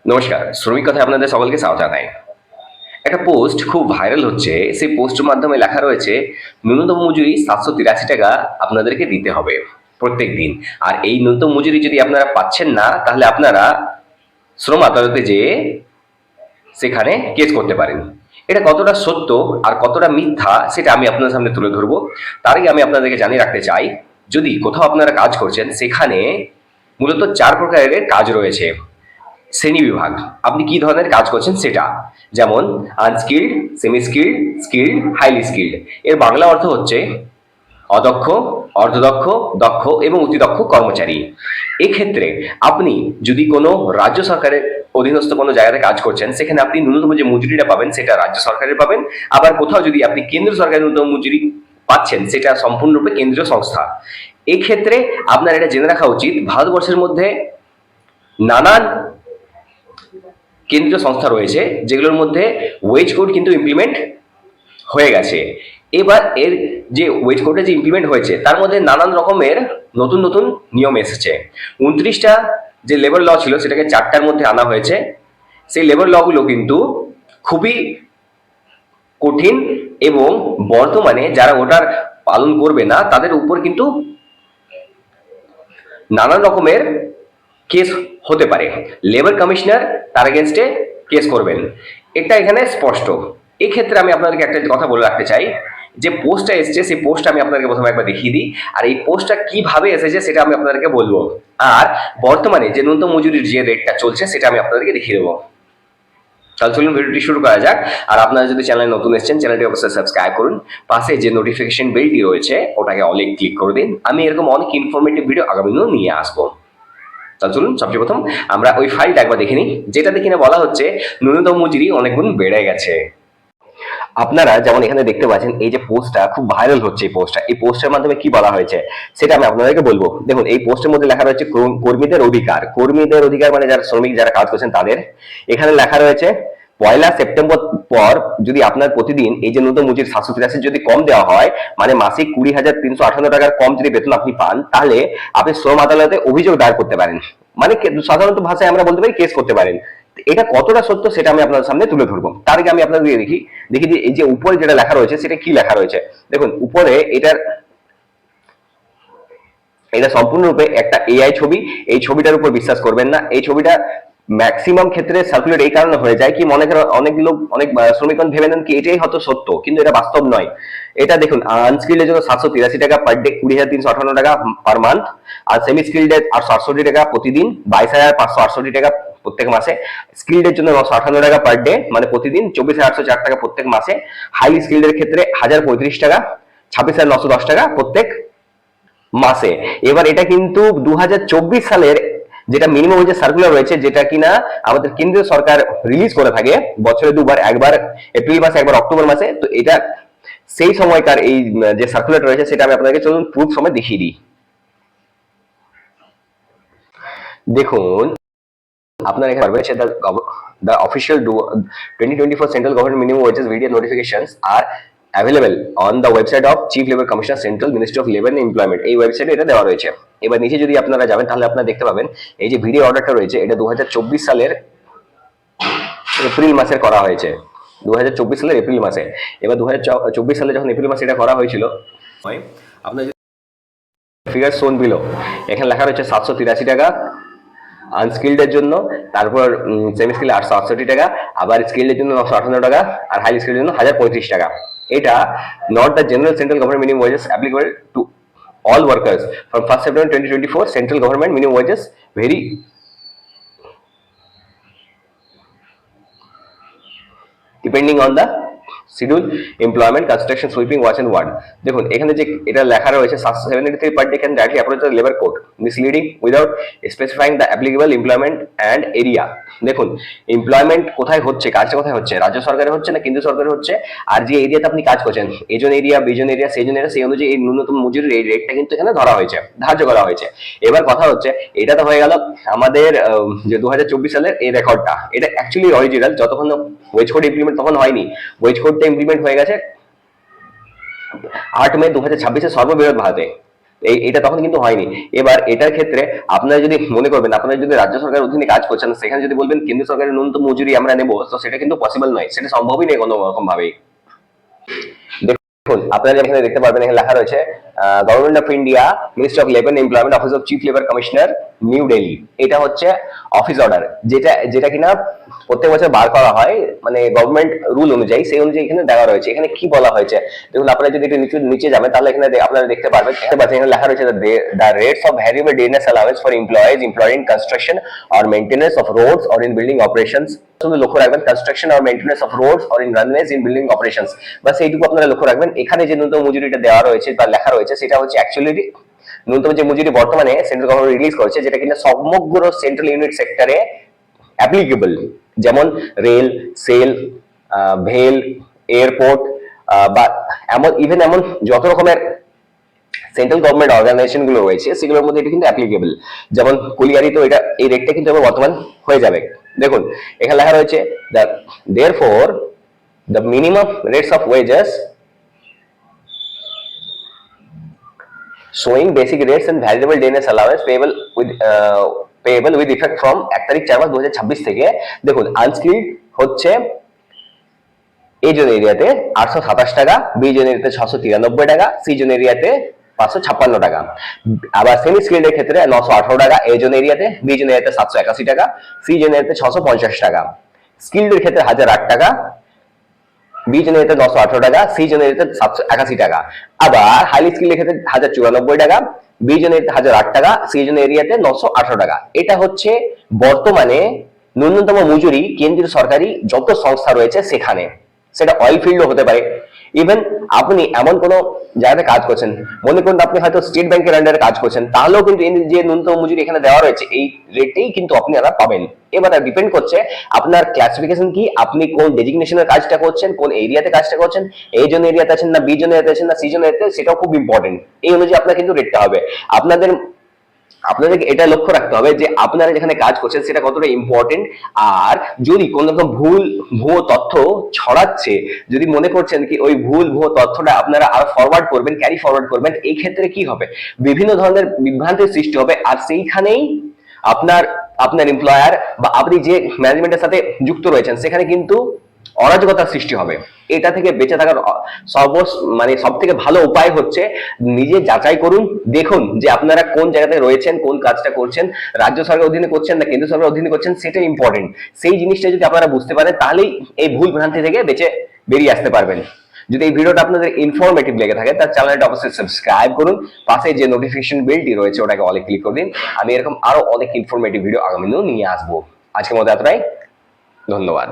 নমস্কার, শ্রমিক কথায় আপনাদের সকলকে স্বাগত জানাই। একটা পোস্ট খুব ভাইরাল হচ্ছে। সেই পোস্টের মাধ্যমে লেখা রয়েছে ন্যূনতম মজুরি 783 টাকা আপনাদেরকে দিতে হবে প্রত্যেক দিন। আর এই ন্যূনতম মজুরি যদি আপনারা পাচ্ছেন না, তাহলে আপনারা শ্রম আদালতে যেয়ে সেখানে কেস করতে পারেন। এটা কতটা সত্য আর কতটা মিথ্যা সেটা আমি আপনাদের সামনে তুলে ধরবো। তার আগে আমি আপনাদেরকে জানিয়ে রাখতে চাই, যদি কোথাও আপনারা কাজ করছেন, সেখানে মূলত 4 প্রকারের কাজ রয়েছে। শ্রেণীবিভাগ, আপনি কি ধরনের কাজ করছেন সেটা, যেমন unskilled, semi skilled, skilled, highly skilled. এর বাংলা অর্থ হচ্ছে অদক্ষ, অর্ধদক্ষ, দক্ষ এবং অতিদক্ষ কর্মচারী। এক্ষেত্রে আপনি যদি কোনো রাজ্য সরকারের অধীনস্থ কোনো জায়গায় কাজ করছেন, সেখানে আপনি ন্যূনতম যে মজুরিটা পাবেন সেটা রাজ্য সরকারের পাবেন। আবার কোথাও যদি আপনি কেন্দ্র সরকারের ন্যূনতম মজুরি পাচ্ছেন, সেটা সম্পূর্ণরূপে কেন্দ্রীয় সংস্থা। এক্ষেত্রে আপনার এটা জেনে রাখা উচিত, ভারতবর্ষের মধ্যে নানান কেন্দ্রীয় সংস্থা রয়েছে যেগুলোর মধ্যে ওয়েজ কোড কিন্তু ইমপ্লিমেন্ট হয়ে গেছে। এবার এর যে ওয়েজ কোডটা যে ইমপ্লিমেন্ট হয়েছে, তার মধ্যে নানান রকমের নতুন নতুন নিয়ম এসেছে। 29টা যে লেবার ল ছিল, সেটাকে 4টার মধ্যে আনা হয়েছে। সেই লেবার লগুলো কিন্তু খুবই কঠিন, এবং বর্তমানে যারা ওটার পালন করবে না, তাদের উপর কিন্তু নানান রকমের কেস হতে পারে। লেবার কমিশনার তার এগেনস্টে কেস করবেন, এটা এখানে স্পষ্ট। এই ক্ষেত্রে আমি আপনাদেরকে একটা কথা বলে রাখতে চাই, যে পোস্টটা এসছে সেই পোস্টটা আমি আপনাদেরকে প্রথমে একবার দেখিয়ে দিই, আর এই পোস্টটা কিভাবে এসেছে সেটা আমি আপনাদেরকে বলবো। আর বর্তমানে যে ন্যূনতম মজুরির যে রেটটা চলছে সেটা আমি আপনাদেরকে দেখিয়ে দেবো। তাহলে চলুন ভিডিওটি শুরু করা যাক। আর আপনারা যদি চ্যানেলে নতুন এসেছেন, চ্যানেলটি অবশ্যই সাবস্ক্রাইব করুন। পাশে যে নোটিফিকেশন বেলটি রয়েছে ওটাকে অলে ক্লিক করে দিন। আমি এরকম অনেক ইনফরমেটিভ ভিডিও আগামী দিনেও নিয়ে আসবো। তাহলে চলুন সবচেয়ে প্রথম আমরা ওই ফাইলটা একবার দেখে নিই, যেটা দেখে বলা হচ্ছে ন্যূনতম মজুরি অনেক গুণ বেড়ে গেছে। আপনারা যেমন এখানে দেখতে পাচ্ছেন, এই যে পোস্টটা খুব ভাইরাল হচ্ছে, এই পোস্টের মাধ্যমে কি বলা হয়েছে সেটা আমি আপনাদেরকে বলবো। দেখুন, এই পোস্টের মধ্যে লেখা রয়েছে কর্মীদের অধিকার। কর্মীদের অধিকার মানে যারা শ্রমিক, যারা কাজ করছেন তাদের। এখানে লেখা রয়েছে 1 সেপ্টেম্বর পর যদি আপনার প্রতিদিন এই যে ন্যূনতম মজুরি 783 যদি কম দেওয়া হয়, মানে মাসিক 20,358 টাকার কম যদি বেতন আপনি পান, তাহলে আপনি শ্রম আদালতে অভিযোগ দায়ের করতে পারেন। মানে সাধারণত ভাষায় আমরা বলতে পারি কেস করতে পারেন। এটা কতটা সত্য সেটা আমি আপনাদের সামনে তুলে ধরবো। তার আগে আমি আপনাদের দেখি যে এই যে উপরে যেটা লেখা রয়েছে সেটা কি লেখা রয়েছে। দেখুন উপরে এটা সম্পূর্ণরূপে একটা এআই ছবি। এই ছবিটার উপর বিশ্বাস করবেন না। এই ছবিটা ম্যাক্সিমাম ক্ষেত্রে সার্কুলেট এই কারণে হয়ে যায় কি, মনে করেন অনেক শ্রমিকগণ ভেবে নেন কি এটাই হয়তো সত্য, কিন্তু এটা বাস্তব নয়। এটা দেখুন, আনস্কিল্ডের জন্য 783 টাকা পার ডে, 20,358 টাকা পার মান্থ। আর সেমি স্কিল্ডের 868 টাকা প্রতিদিন, 22,568 টাকা প্রত্যেক মাসে। স্কিল্ডের জন্য 958 টাকা পার ডে, মানে প্রতিদিন 24,804 টাকা প্রত্যেক মাসে। হাইলি স্কিল্ডের ক্ষেত্রে 1,035 টাকা, 26,910 টাকা প্রত্যেক মাসে। এবার এটা কিন্তু 2024 সালের যেটা মিনিমাম ওয়েজের সার্কুলার রয়েছে, যেটা কিনা আমাদের কেন্দ্রীয় সরকার রিলিজ করে থাকে বছরে দুবার, একবার এপ্রিল মাসে, একবার অক্টোবর মাসে। তো এটা সেই সময়কার এই যে সার্কুলার রয়েছে সেটা আমি আপনাদেরকে চলুন প্রুফ সময় দেখিয়ে দিই। দেখুন, আপনার এখানে রয়েছে the official 2024 central government minimum wages video notifications are available on the website of Chief Labour Commissioner, Central Ministry of Labour and Employment। এই ওয়েবসাইটে এটা দেওয়া রয়েছে। এবার নিচে যদি আপনারা যাবেন, তাহলে আপনারা দেখতে পাবেন এই যে ভিডিও অর্ডারটা রয়েছে, এটা 2024 সালের এপ্রিল মাসের করা হয়েছে। 2024 সালের এপ্রিল মাসে। এবার 2024 সালে যখন এপ্রিল মাসে এটা করা হয়েছিল, আপনার ফিগার শোন বিলো, এখানে লেখা রয়েছে 783 টাকা আনস্কিল্ডের জন্য, তারপর সেমি স্কিল 868 টাকা, আবার স্কিল্ডের জন্য 958 টাকা, আর হাই স্কিল্ডের জন্য 1,035 টাকা। এটা not the general central government minimum wages applicable to all workers from 1st September 2024. Central government minimum wages vary depending on the schedule, employment, construction, sweeping, watch and ward. দেখুন এখানে যে এটা লেখা রয়েছে 773 per day can directly approach the labour code, misleading without specifying the applicable employment and area. দেখুন employment কোথায় হচ্ছে, কাজটা কোথায় হচ্ছে, রাজ্য সরকারে হচ্ছে না কেন্দ্র সরকারে হচ্ছে, আর যে এরিয়াতে আপনি কাজ করছেন, এজন এরিয়া, বিজন এরিয়া, সেজন এরিয়া, সেই অনুযায়ী এই ন্যূনতম মজুরির এই রেটটা কিন্তু এখানে ধরা হয়েছে, ধার্য করা হয়েছে। এবার কথা হচ্ছে, এটা তো হয়ে গেল আমাদের যে 2024 সালের এই রেকর্ডটা। এটা অ্যাকচুয়ালি অরিজিনাল, যতক্ষণ ওয়েজ কোড ইমপ্লিমেন্ট তখন হয়নি। ওয়েজ কোডটা ইমপ্লিমেন্ট হয়ে গেছে 8 মে 2026 সর্ববৃহৎ ভারতে। এটা তখন কিন্তু হয়নি। এবার এটার ক্ষেত্রে আপনারা যদি মনে করবেন, আপনারা যদি রাজ্য সরকারের অধীনে কাজ করছেন, সেখানে যদি বলবেন কেন্দ্র সরকারের ন্যূনতম মজুরি আমরা নেবো, তো সেটা কিন্তু পসিবল নয়, সেটা সম্ভবই নেই কোনো রকম ভাবেই। দেখুন আপনারা এখানে দেখতে পারবেন, এখানে লেখা রয়েছে government of India, ministry of labour employment, office of chief labour commissioner, new Delhi. এটা হচ্ছে অফিস অর্ডার, যেটা যেটা কিনা প্রত্যেক বছর বার করা হয়, মানে গভর্নমেন্ট রুল অনুযায়ী, সেই অনুযায়ী এখানে দেওয়া রয়েছে। এখানে কি বলা হয়েছে দেখুন, আপনারা যদি একটু নিচে যাবেন তাহলে এখানে আপনারা দেখতে পারবেন, এখানে লেখা রয়েছে the rates of variable dearness allowance for employees employed in construction or maintenance of roads or in building operations. শুধু লক্ষ্য রাখবেন construction or maintenance of roads or in runways in building operations, বাস এইটুকু আপনারা লক্ষ্য রাখবেন। এখানে যে ন্যূনতম মজুরিটা দেওয়া রয়েছে বা লেখা রয়েছে, সেটা হচ্ছে অ্যাকচুয়ালি ন্যূনতম যে মজুরি বর্তমানে সেন্ট্রাল গভর্নমেন্ট রিলিজ করেছে, যেটা কিনা সমগ্র সেন্ট্রাল ইউনিট সেক্টরে অ্যাপ্লিকেবল, যেমন রেল, সেল, ভেল, এয়ারপোর্ট, বা ইভেন এমন যত রকমের সেন্ট্রাল গভর্নমেন্ট অর্গানাইজেশন গুলো রয়েছে সেগুলোর মধ্যে এটা কিন্তু অ্যাপ্লিকেবল। যেমন কলিয়ারি, তো এটা এই রেটটা কিন্তু বর্তমান হয়ে যাবে। দেখুন এখানে লেখা রয়েছে therefore the minimum rates of wages showing basic rates and variable dayness allowance payable with effect from 1 তারিখ 4 মাস 2026 থেকে। দেখুন আনস্কিল্ড হচ্ছে এ জোন এরিয়াতে 827 টাকা, বি জোন এরিয়াতে 693 টাকা, সি জোন এরিয়াতে 556 টাকা। আবার সেমি স্কিল্ডের ক্ষেত্রে 918 টাকা এ জোন এরিয়াতে, বি জোন এরিয়াতে 781 টাকা, সি জোন এরিয়াতে 650 টাকা। স্কিল্ডের ক্ষেত্রে 1008 টাকা, বি জোন এরিয়াতে 918 টাকা, সি জোন এরিয়াতে 781 টাকা। আবার হাইলি স্কিল্ডের ক্ষেত্রে 1094 টাকা, বি জোন এরিয়াতে 1008 টাকা, সি জোন এরিয়াতে 918 টাকা। এটা হচ্ছে বর্তমানে ন্যূনতম মজুরি কেন্দ্রীয় সরকারি যত সংস্থা রয়েছে সেখানে, সেটা অয়েল ফিল্ডও হতে পারে। ইভেন আপনি এমন কোন জায়গাতে কাজ করছেন, মনে করুন আপনি হয়তো স্টেট ব্যাংকের আন্ডারে কাজ করছেন, তাহলেও কিন্তু যে ন্যূনতম মজুরি এখানে দেওয়া রয়েছে এই রেটেই কিন্তু আপনারা পাবেন। এবার ডিপেন্ড করছে আপনার ক্লাসিফিকেশন কি, আপনি কোন ডেজিগনেশনের কাজটা করছেন, কোন এরিয়াতে কাজটা করছেন, এই জন্য এরিয়াতে আছেন না বি জন্য এরিয়াতে আছেন না সি জন্য এরিয়াতে, সেটাও খুব ইম্পর্টেন্ট। এই অনুযায়ী আপনার কিন্তু রেটটা হবে। আপনাদেরকে এটা লক্ষ্য রাখতে হবে যে আপনারা যেখানে কাজ করছেন সেটা কতটা ইম্পর্টেন্ট। আর যদি কোন রকম ভুয়ো তথ্য ছড়াচ্ছে, যদি মনে করছেন কি ওই ভুয়ো তথ্যটা আপনারা আরো ফরওয়ার্ড করবেন, ক্যারি ফরওয়ার্ড করবেন, এই ক্ষেত্রে কি হবে, বিভিন্ন ধরনের বিভ্রান্তির সৃষ্টি হবে। আর সেইখানেই আপনার এমপ্লয়ার বা আপনি যে ম্যানেজমেন্টের সাথে যুক্ত রয়েছেন সেখানে কিন্তু অরাজকতার সৃষ্টি হবে। এটা থেকে বেঁচে থাকার সব থেকে ভালো উপায় হচ্ছে নিজে যাচাই করুন, দেখুন যে আপনারা কোন জায়গাতে রয়েছেন, কোন কাজটা করছেন, রাজ্য সরকারের অধীনে করছেন না কেন্দ্র সরকারের অধীনে করছেন, সেটা ইম্পর্টেন্ট। সেই জিনিসটা যদি আপনারা বুঝতে পারেন তাহলেই এই ভুল ভ্রান্তি থেকে বেরিয়ে আসতে পারবেন। যদি এই ভিডিওটা আপনাদের ইনফরমেটিভ লেগে থাকে তার চ্যানেলটা অবশ্যই সাবস্ক্রাইব করুন, পাশে যে নোটিফিকেশন বেলটি রয়েছে ওটাকে অলে ক্লিক করে দিন। আমি এরকম আরো অনেক ইনফরমেটিভ ভিডিও আগামী দিনেও নিয়ে আসবো। আজকের মতো এতটাই, ধন্যবাদ।